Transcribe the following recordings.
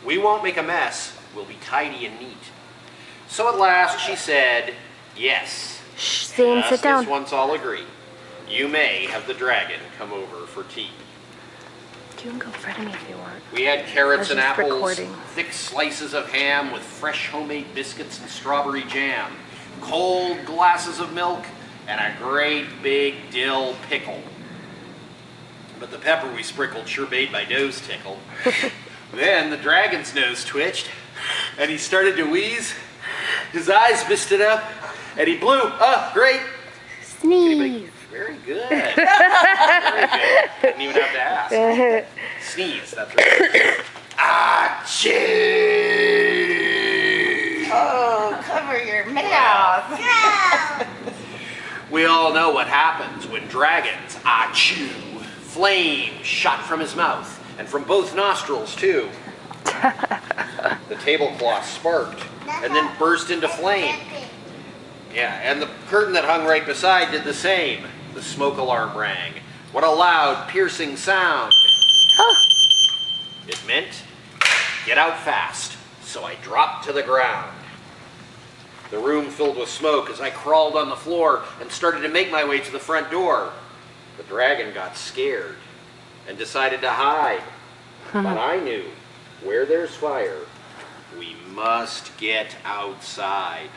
We won't make a mess. We'll be tidy and neat. So at last she said, yes. Shh, Zane, sit down. Just as once all agree, you may have the dragon come over for tea. You can go in front of me if you want. We had carrots and apples, recording. thick slices of ham with fresh homemade biscuits and strawberry jam, cold glasses of milk, and a great big dill pickle. But the pepper we sprinkled sure made my nose tickle. Then the dragon's nose twitched, and he started to wheeze. His eyes misted up, and he blew. Great. Sneeze. Very good. Very good. Didn't even have to ask. Sneeze, that's right. Achoo! Oh, cover your mouth. We all know what happens when dragons achoo. Flame shot from his mouth, and from both nostrils, too. The tablecloth sparked, and then burst into flame. Yeah, and the curtain that hung right beside did the same. The smoke alarm rang. What a loud, piercing sound. It meant, get out fast. So I dropped to the ground. The room filled with smoke as I crawled on the floor and started to make my way to the front door. The dragon got scared and decided to hide. But I knew, where there's fire, we must get outside.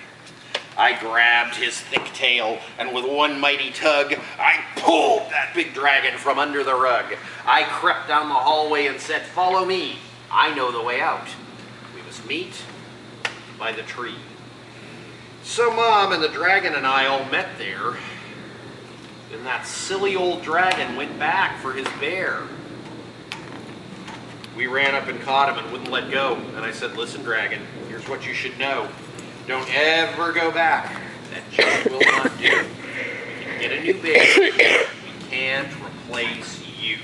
I grabbed his thick tail, and with one mighty tug, I pulled that big dragon from under the rug. I crept down the hallway and said, follow me. I know the way out. We must meet by the tree. So Mom and the dragon and I all met there. Then that silly old dragon went back for his bear. We ran up and caught him and wouldn't let go. And I said, listen, dragon, here's what you should know. Don't ever go back. That just will not do. We can get a new bear. We can't replace you.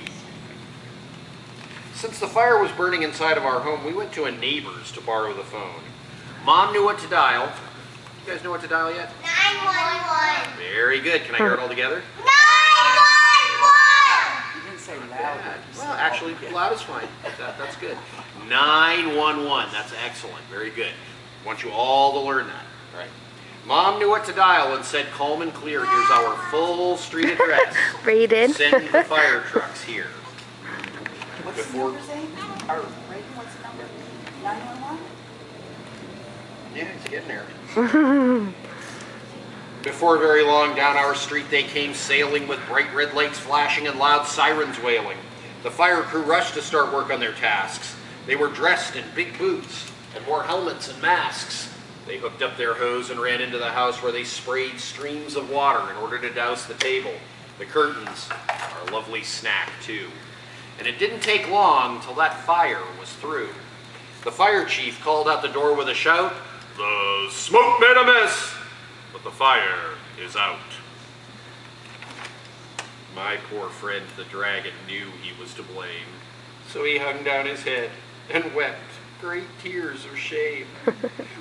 Since the fire was burning inside of our home, we went to a neighbor's to borrow the phone. Mom knew what to dial. You guys know what to dial yet? 911. Very good. Can I hear it all together? 911. You didn't say loud. Well, actually, loud is fine. That's good. 911. That's excellent. Very good. I want you all to learn that. All right. Mom knew what to dial and said, calm and clear. Here's our full street address. Rated. Send the fire trucks here. What's the number, Zane? Or Reagan, what's the number? 911? Yeah, it's getting there. Before very long, down our street they came sailing with bright red lights flashing and loud sirens wailing. The fire crew rushed to start work on their tasks. They were dressed in big boots and wore helmets and masks. They hooked up their hose and ran into the house where they sprayed streams of water in order to douse the table, the curtains, our lovely snack too. And it didn't take long till that fire was through. The fire chief called out the door with a shout, the smoke made a mess, but the fire is out. My poor friend the dragon knew he was to blame, so he hung down his head and wept great tears of shame.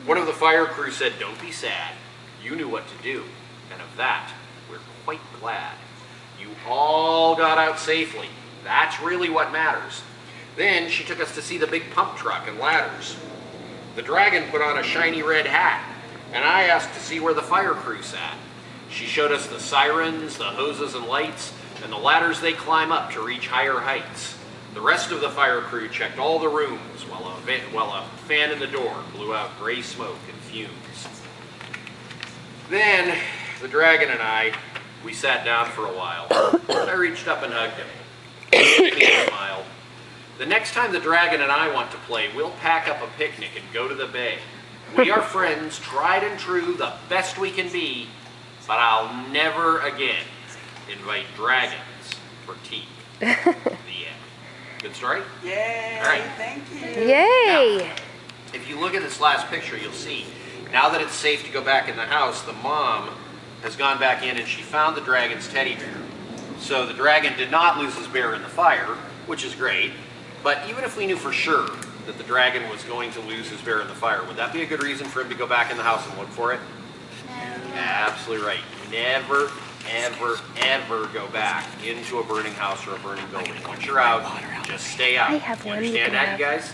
One of the fire crew said, don't be sad. You knew what to do, and of that, we're quite glad. You all got out safely. That's really what matters. Then she took us to see the big pump truck and ladders. The dragon put on a shiny red hat, and I asked to see where the fire crew sat. She showed us the sirens, the hoses and lights, and the ladders they climb up to reach higher heights. The rest of the fire crew checked all the rooms while a fan in the door blew out gray smoke and fumes. Then the dragon and I, we sat down for a while. I reached up and hugged him. He smiled. The next time the dragon and I want to play, we'll pack up a picnic and go to the bay. We are friends, tried and true, the best we can be, but I'll never again invite dragons for tea. The end. Good story? Yay, All right. thank you. Yay! Now, if you look at this last picture, you'll see, now that it's safe to go back in the house, the mom has gone back in and she found the dragon's teddy bear. So the dragon did not lose his bear in the fire, which is great, but even if we knew for sure that the dragon was going to lose his bear in the fire, would that be a good reason for him to go back in the house and look for it? Absolutely right. Never, ever, ever go back into a burning house or a burning building. Once you're out, just stay out. I have You one you understand can that, you have. guys?